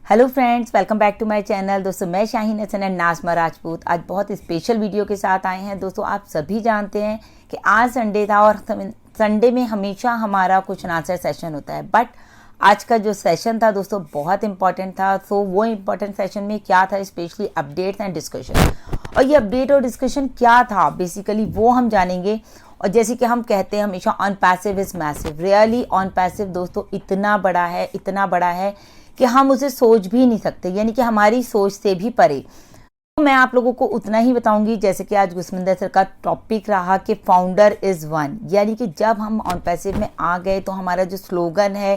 Hello friends, welcome back to my channel. दोस्तों मैं Shaheen Hasan and Nazma Rajput आज बहुत स्पेशल वीडियो के साथ आए हैं। दोस्तों आप सभी जानते हैं कि आज संडे था और संडे में हमेशा हमारा क्वेश्चन आंसर सेशन होता है, बट आज का जो सेशन था दोस्तों बहुत इंपॉर्टेंट था। तो वो इम्पॉर्टेंट सेशन में क्या था, स्पेशली अपडेट्स एंड डिस्कशन। और ये अपडेट और डिस्कशन क्या था बेसिकली वो हम जानेंगे। और जैसे कि हम कहते हैं हमेशा, on passive is massive. Really on Passive दोस्तों इतना बड़ा है कि हम उसे सोच भी नहीं सकते, यानी कि हमारी सोच से भी परे। तो मैं आप लोगों को उतना ही बताऊंगी जैसे कि आज गुस्मिंदर सर का टॉपिक रहा कि फाउंडर इज वन। यानी कि जब हम ऑन पैसिव में आ गए तो हमारा जो स्लोगन है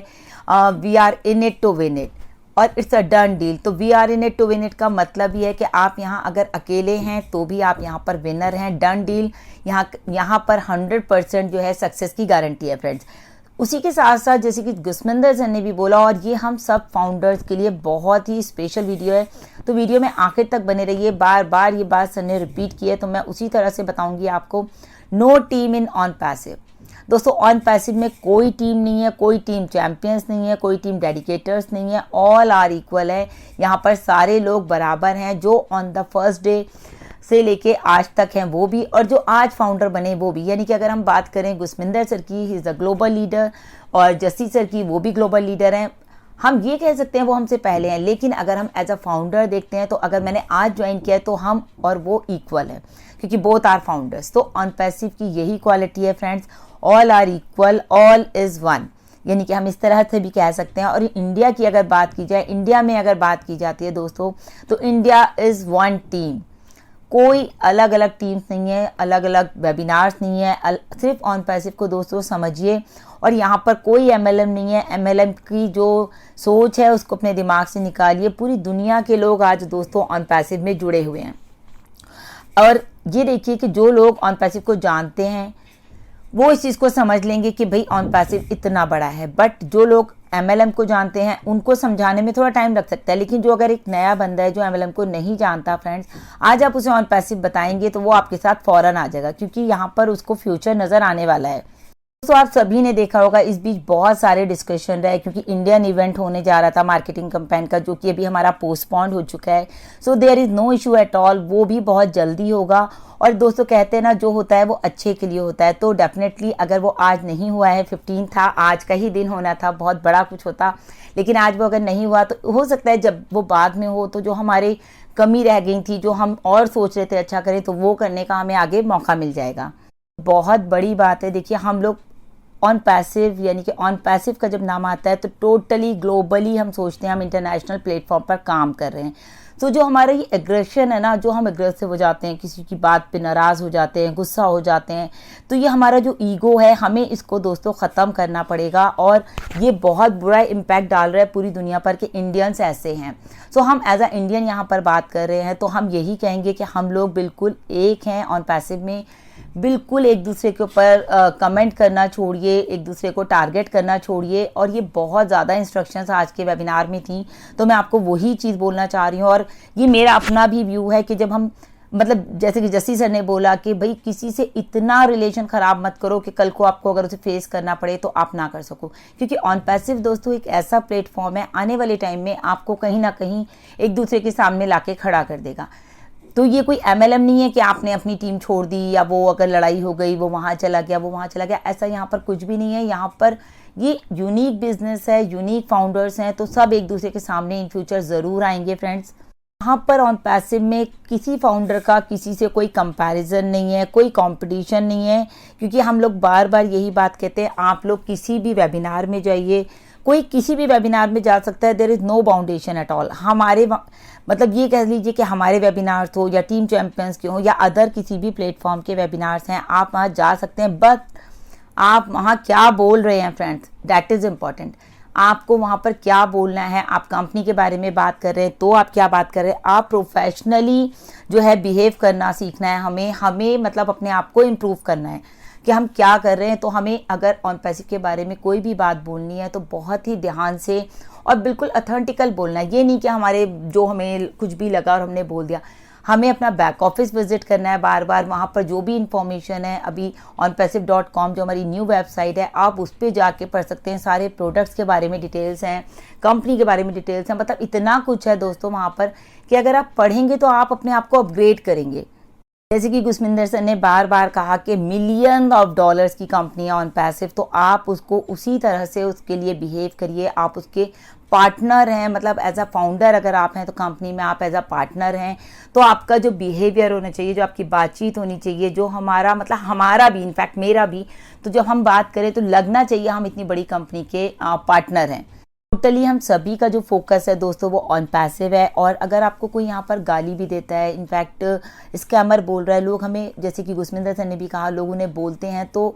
we are in it to win it और इट्स अ डन डील। तो we are in it to win it का मतलब ये है कि आप यहाँ अगर अकेले हैं तो भी आप यहाँ पर विनर हैं। डन डील यहाँ पर 100% जो है सक्सेस की गारंटी है फ्रेंड्स। उसी के साथ साथ जैसे कि गुस्मिंदर सर ने भी बोला, और ये हम सब फाउंडर्स के लिए बहुत ही स्पेशल वीडियो है, तो वीडियो में आखिर तक बने रहिए। बार बार ये बात सर ने रिपीट की है तो मैं उसी तरह से बताऊंगी आपको। No team in On Passive. दोस्तों ऑन पैसिव में कोई टीम नहीं है, कोई टीम चैंपियंस नहीं है, कोई टीम डेडिकेटर्स नहीं है। ऑल आर इक्वल है। यहाँ पर सारे लोग बराबर हैं, जो ऑन द फर्स्ट डे से लेके आज तक हैं वो भी, और जो आज फाउंडर बने वो भी। यानी कि अगर हम बात करें गुस्मिंदर सर की, he is a global leader, और जस्सी सर की, वो भी ग्लोबल लीडर हैं। हम ये कह सकते हैं वो हमसे पहले हैं, लेकिन अगर हम एज अ फाउंडर देखते हैं तो अगर मैंने आज ज्वाइन किया है तो हम और वो इक्वल है, क्योंकि बोथ आर फाउंडर्स। तो ऑन पैसिव की यही क्वालिटी है friends, all are equal, all is one. यानी कि हम इस तरह से भी कह सकते हैं। और इंडिया की अगर बात की जाए, इंडिया में अगर बात की जाती है दोस्तों, तो इंडिया इज़ वन टीम। कोई अलग अलग टीम्स नहीं है, अलग अलग वेबिनार्स नहीं है, सिर्फ ऑन पैसिव को दोस्तों समझिए। और यहाँ पर कोई एमएलएम नहीं है। एमएलएम की जो सोच है उसको अपने दिमाग से निकालिए। पूरी दुनिया के लोग आज दोस्तों ऑन पैसिव में जुड़े हुए हैं। और ये देखिए कि जो लोग ऑन पैसिव को जानते हैं वो इस चीज़ को समझ लेंगे कि भाई ऑन पैसिव इतना बड़ा है, बट जो लोग एमएलएम को जानते हैं उनको समझाने में थोड़ा टाइम लग सकता है। लेकिन जो अगर एक नया बंदा है जो एमएलएम को नहीं जानता फ्रेंड्स, आज आप उसे ऑन पैसिव बताएंगे तो वो आपके साथ फौरन आ जाएगा, क्योंकि यहाँ पर उसको फ्यूचर नज़र आने वाला है। तो आप सभी ने देखा होगा इस बीच बहुत सारे डिस्कशन रहे, क्योंकि इंडियन इवेंट होने जा रहा था मार्केटिंग कैंपेन का, जो कि अभी हमारा पोस्टपोन्ड हो चुका है। So there is no issue at all, वो भी बहुत जल्दी होगा। और दोस्तों कहते हैं ना, जो होता है वो अच्छे के लिए होता है। तो डेफिनेटली अगर वो आज नहीं हुआ है, 15 था, आज का ही दिन होना था, बहुत बड़ा कुछ होता, लेकिन आज वो अगर नहीं हुआ तो हो सकता है जब वो बाद में हो तो जो हमारे कमी रह गई थी, जो हम और सोच रहे थे अच्छा करें, तो वो करने का हमें आगे मौका मिल जाएगा। बहुत बड़ी बात है। देखिए हम लोग ऑन पैसिव, यानी कि ऑन पैसिव का जब नाम आता है तो टोटली ग्लोबली हम सोचते हैं हम इंटरनेशनल प्लेटफॉर्म पर काम कर रहे हैं। तो जो हमारा ये एग्रेशन है ना, जो हम एग्रेसिव हो जाते हैं, किसी की बात पे नाराज़ हो जाते हैं, गुस्सा हो जाते हैं, तो ये हमारा जो ईगो है, हमें इसको दोस्तों ख़त्म करना पड़ेगा। और ये बहुत बुरा इम्पैक्ट डाल रहा है पूरी दुनिया पर कि इंडियंस ऐसे हैं। सो हम एज अ इंडियन यहाँ पर बात कर रहे हैं तो हम यही कहेंगे कि हम लोग बिल्कुल एक हैं ऑन पैसिव में। बिल्कुल एक दूसरे के ऊपर कमेंट करना छोड़िए, एक दूसरे को टारगेट करना छोड़िए। और ये बहुत ज़्यादा इंस्ट्रक्शंस आज के वेबिनार में थी, तो मैं आपको वही चीज़ बोलना चाह रही हूँ। और ये मेरा अपना भी व्यू है कि जब हम मतलब जैसे कि जस्सी सर ने बोला कि भाई किसी से इतना रिलेशन ख़राब मत करो कि कल को आपको अगर उसे फेस करना पड़े तो आप ना कर सको। क्योंकि ऑन पैसिव दोस्तों एक ऐसा प्लेटफॉर्म है, आने वाले टाइम में आपको कहीं ना कहीं एक दूसरे के सामने लाके खड़ा कर देगा। तो ये कोई एमएलएम नहीं है कि आपने अपनी टीम छोड़ दी, या वो अगर लड़ाई हो गई वो वहाँ चला गया, वो वहाँ चला गया, ऐसा यहाँ पर कुछ भी नहीं है। यहाँ पर ये यूनिक बिजनेस है, यूनिक फाउंडर्स हैं, तो सब एक दूसरे के सामने इन फ्यूचर ज़रूर आएंगे फ्रेंड्स। यहाँ पर ऑन पैसिव में किसी फाउंडर का किसी से कोई कंपैरिजन नहीं है, कोई कंपटीशन नहीं है। क्योंकि हम लोग बार बार यही बात कहते हैं, आप लोग किसी भी वेबिनार में जाइए, कोई किसी भी वेबिनार में जा सकता है, there is no boundation at all. हमारे मतलब ये कह लीजिए कि हमारे वेबिनार्स हो या टीम चैंपियंस के हो या अदर किसी भी प्लेटफॉर्म के वेबिनार्स हैं, आप वहाँ जा सकते हैं, बट आप वहाँ क्या बोल रहे हैं फ्रेंड्स, दैट इज़ इम्पॉर्टेंट। आपको वहाँ पर क्या बोलना है, आप कंपनी के बारे में बात कर रहे हैं तो आप क्या बात कर रहे हैं, आप प्रोफेशनली जो है बिहेव करना सीखना है। हमें मतलब अपने आप को इम्प्रूव करना है कि हम क्या कर रहे हैं। तो हमें अगर ऑन पैसिव के बारे में कोई भी बात बोलनी है तो बहुत ही ध्यान से और बिल्कुल ऑथेंटिकल बोलना है। ये नहीं कि हमारे जो हमें कुछ भी लगा और हमने बोल दिया। हमें अपना बैक ऑफिस विजिट करना है बार बार, वहाँ पर जो भी इंफॉर्मेशन है अभी onpassive.com जो हमारी न्यू वेबसाइट है, आप उस पर जाके पढ़ सकते हैं। सारे प्रोडक्ट्स के बारे में डिटेल्स हैं, कंपनी के बारे में डिटेल्स हैं, मतलब इतना कुछ है दोस्तों वहाँ पर कि अगर आप पढ़ेंगे तो आप अपने आप को अपग्रेड करेंगे। जैसे कि गुरमिंदर सर ने बार बार कहा कि मिलियन ऑफ डॉलर्स की कंपनी है OnPassive, तो आप उसको उसी तरह से उसके लिए बिहेव करिए। आप उसके पार्टनर हैं, मतलब एज अ फाउंडर अगर आप हैं तो कंपनी में आप एज अ पार्टनर हैं, तो आपका जो बिहेवियर होना चाहिए, जो आपकी बातचीत होनी चाहिए, जो हमारा भी, इनफैक्ट मेरा भी, तो जब हम बात करें तो लगना चाहिए हम इतनी बड़ी कंपनी के पार्टनर हैं। टोटली हम सभी का जो फोकस है दोस्तों वो OnPassive है। और अगर आपको कोई यहाँ पर गाली भी देता है, इनफैक्ट स्कैमर बोल रहा है, लोग हमें, जैसे कि गुरमिंदर सर ने भी कहा, लोग उन्हें बोलते हैं तो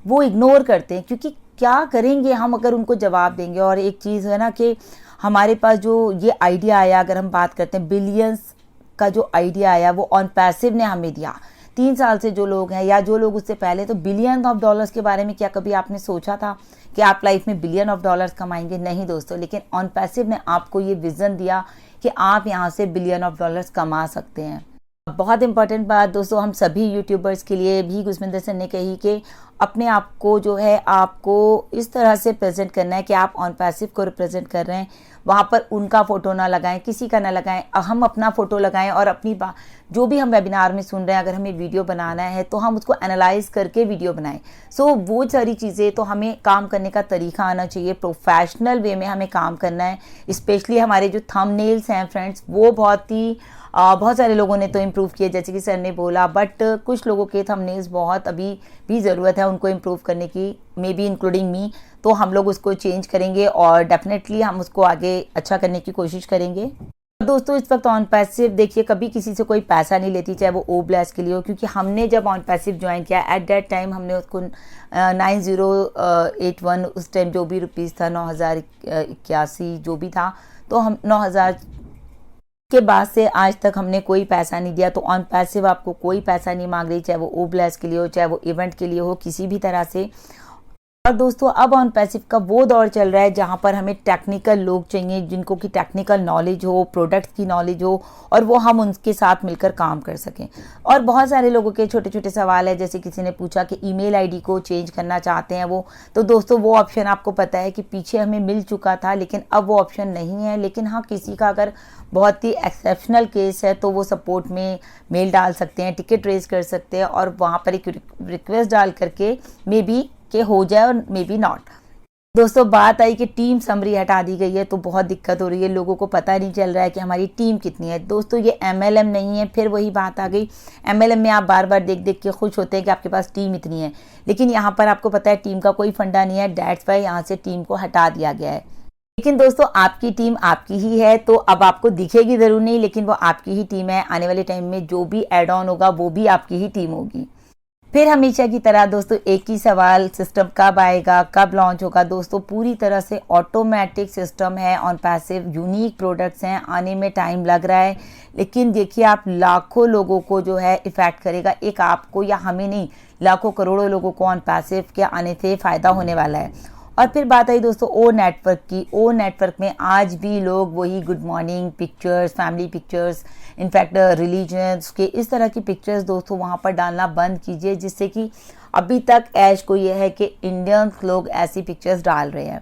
वो इग्नोर करते हैं, क्योंकि क्या करेंगे हम अगर उनको जवाब देंगे। और एक चीज़ है ना कि हमारे पास जो ये आइडिया आया, अगर हम बात करते हैं बिलियंस का जो आइडिया आया, वो OnPassive ने हमें दिया। 3 साल से जो लोग हैं या जो लोग उससे पहले, तो बिलियन ऑफ डॉलर्स के बारे में क्या कभी आपने सोचा था कि आप लाइफ में बिलियन ऑफ डॉलर्स कमाएंगे? नहीं दोस्तों, लेकिन OnPassive ने आपको ये विजन दिया कि आप यहाँ से बिलियन ऑफ डॉलर्स कमा सकते हैं। बहुत इंपॉर्टेंट बात दोस्तों हम सभी यूट्यूबर्स के लिए भी गुरमिंदर सर ने कही कि अपने आप को जो है आपको इस तरह से प्रेजेंट करना है कि आप OnPassive को रिप्रेजेंट कर रहे हैं। वहाँ पर उनका फ़ोटो ना लगाएं, किसी का ना लगाएं, हम अपना फ़ोटो लगाएं और अपनी बात, जो भी हम वेबिनार में सुन रहे हैं, अगर हमें वीडियो बनाना है तो हम उसको एनालाइज करके वीडियो बनाएं। सो वो सारी चीज़ें, तो हमें काम करने का तरीका आना चाहिए, प्रोफेशनल वे में हमें काम करना है। स्पेशली हमारे जो थंबनेल्स हैं फ्रेंड्स, वो बहुत सारे लोगों ने तो इम्प्रूव किए, जैसे कि सर ने बोला, बट कुछ लोगों के थंबनेल्स बहुत अभी भी ज़रूरत है उनको इम्प्रूव करने की, मे बी इंक्लूडिंग मी। तो हम लोग उसको चेंज करेंगे और डेफिनेटली हम उसको आगे अच्छा करने की कोशिश करेंगे। दोस्तों इस वक्त OnPassive देखिए कभी किसी से कोई पैसा नहीं लेती, चाहे वो OBLAS के लिए हो, क्योंकि हमने जब OnPassive ज्वाइन किया एट दैट टाइम हमने उसको 9081 उस टाइम जो भी रुपीज़ था, 9081 जो भी था, तो हम 9000 के बाद से आज तक हमने कोई पैसा नहीं दिया। तो OnPassive आपको कोई पैसा नहीं मांग रही, चाहे वो OBLAS के लिए हो, चाहे वो इवेंट के लिए हो, किसी भी तरह से। और दोस्तों अब OnPassive का वो दौर चल रहा है जहाँ पर हमें टेक्निकल लोग चाहिए, जिनको की टेक्निकल नॉलेज हो, प्रोडक्ट्स की नॉलेज हो, और वो हम उनके साथ मिलकर काम कर सकें। और बहुत सारे लोगों के छोटे छोटे सवाल है, जैसे किसी ने पूछा कि ईमेल आईडी को चेंज करना चाहते हैं वो, तो दोस्तों वो ऑप्शन आपको पता है कि पीछे हमें मिल चुका था, लेकिन अब वो ऑप्शन नहीं है। लेकिन हाँ, किसी का अगर बहुत ही एक्सेप्शनल केस है तो वो सपोर्ट में मेल डाल सकते हैं, टिकट रेज कर सकते हैं और वहाँ पर एक रिक्वेस्ट डाल करके मे बी के हो जाए और मे बी नॉट। दोस्तों बात आई कि टीम समरी हटा दी गई है, तो बहुत दिक्कत हो रही है, लोगों को पता नहीं चल रहा है कि हमारी टीम कितनी है। दोस्तों ये MLM नहीं है, फिर वही बात आ गई। MLM में आप बार बार देख देख के खुश होते हैं कि आपके पास टीम इतनी है, लेकिन यहाँ पर आपको पता है टीम का कोई फंडा नहीं है, दैट्स वाई यहाँ से टीम को हटा दिया गया है। लेकिन दोस्तों आपकी टीम आपकी ही है, तो अब आपको दिखेगी जरूर नहीं, लेकिन वो आपकी ही टीम है। आने वाले टाइम में जो भी एड ऑन होगा वो भी आपकी ही टीम होगी। फिर हमेशा की तरह दोस्तों एक ही सवाल, सिस्टम कब आएगा, कब लॉन्च होगा? दोस्तों पूरी तरह से ऑटोमेटिक सिस्टम है OnPassive, यूनिक प्रोडक्ट्स हैं, आने में टाइम लग रहा है, लेकिन देखिए आप लाखों लोगों को जो है इफेक्ट करेगा, एक आपको या हमें नहीं, लाखों करोड़ों लोगों को OnPassive के आने से फ़ायदा होने वाला है। और फिर बात आई दोस्तों ओ नेटवर्क की। ओ नेटवर्क में आज भी लोग वही good morning pictures, family pictures, in fact religions के इस तरह की पिक्चर्स दोस्तों वहाँ पर डालना बंद कीजिए, जिससे कि अभी तक ऐश को ये है कि इंडियंस लोग ऐसी पिक्चर्स डाल रहे हैं।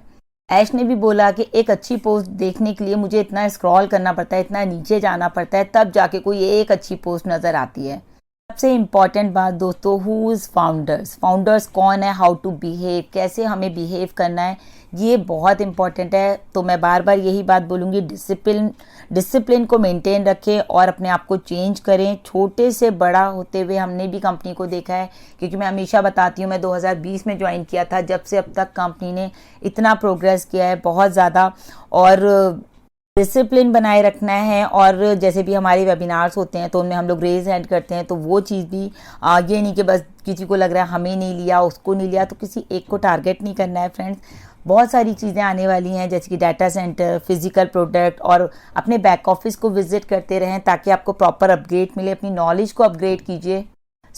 ऐश ने भी बोला कि एक अच्छी पोस्ट देखने के लिए मुझे इतना स्क्रॉल करना पड़ता है, इतना नीचे जाना पड़ता है, तब जाके कोई एक अच्छी पोस्ट नज़र आती है। सबसे इम्पॉर्टेंट बात दोस्तों, हु इज़ फाउंडर्स, फाउंडर्स कौन है, हाउ टू बिहेव, कैसे हमें बिहेव करना है, ये बहुत इंपॉर्टेंट है। तो मैं बार बार यही बात बोलूँगी, डिसिप्लिन को मेंटेन रखें और अपने आप को चेंज करें। छोटे से बड़ा होते हुए हमने भी कंपनी को देखा है, क्योंकि मैं हमेशा बताती हूँ, मैं 2020 में ज्वाइन किया था, जब से अब तक कंपनी ने इतना प्रोग्रेस किया है, बहुत ज़्यादा। और डिसिप्लिन बनाए रखना है। और जैसे भी हमारे वेबिनार्स होते हैं तो उनमें हम लोग रेज हैंड करते हैं, तो वो चीज़ भी ये नहीं कि बस किसी को लग रहा है हमें नहीं लिया, उसको नहीं लिया, तो किसी एक को टारगेट नहीं करना है फ्रेंड्स। बहुत सारी चीज़ें आने वाली हैं, जैसे कि डाटा सेंटर, फिजिकल प्रोडक्ट, और अपने बैक ऑफिस को विजिट करते रहें ताकि आपको प्रॉपर अपग्रेड मिले, अपनी नॉलेज को अपग्रेड कीजिए।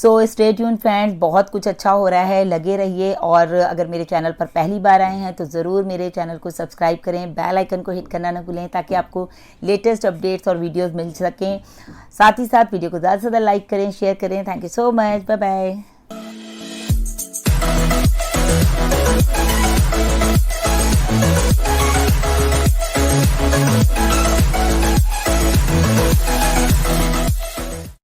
सो स्टे ट्यून फ्रेंड्स, बहुत कुछ अच्छा हो रहा है, लगे रहिए। और अगर मेरे चैनल पर पहली बार आए हैं तो ज़रूर मेरे चैनल को सब्सक्राइब करें, बेल आइकन को हिट करना ना भूलें ताकि आपको लेटेस्ट अपडेट्स और वीडियोस मिल सकें। साथ ही साथ वीडियो को ज़्यादा से ज़्यादा लाइक करें, शेयर करें। Thank you so much, bye bye.